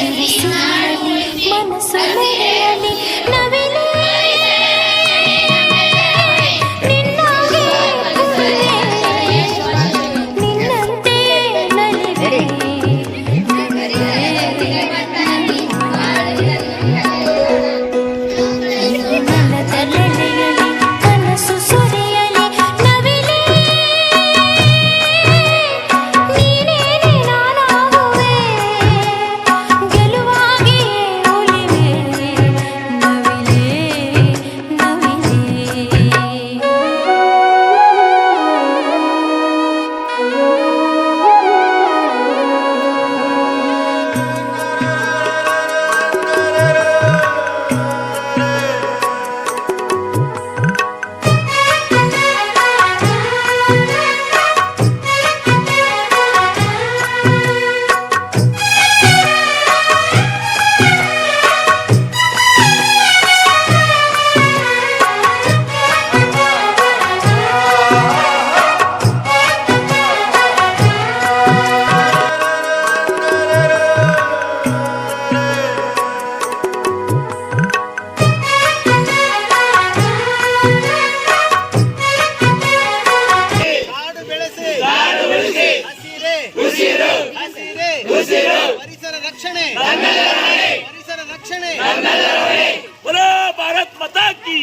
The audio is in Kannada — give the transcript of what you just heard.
ಮನಸ್ಸು ಮೆರೆಯಲಿ ನವಿಲೇ ನಿನ್ನಾಗೆ ನಿನ್ನಂತೆ ನಲಿವೆ ನನ್ನ ತಲೆಯಲ್ಲಿ ಕನಸು ಸುರಿಯಲಿ ನವಿಲೇ ನೀನೇನೆ ನಾನಾಗುವೆ ಗೆಲುವಾಗಿಯೇ ಒಲಿವೆ ನವಿಲೇ ಪರಿಸರ ರಕ್ಷಣೆ बोलो भारत माता की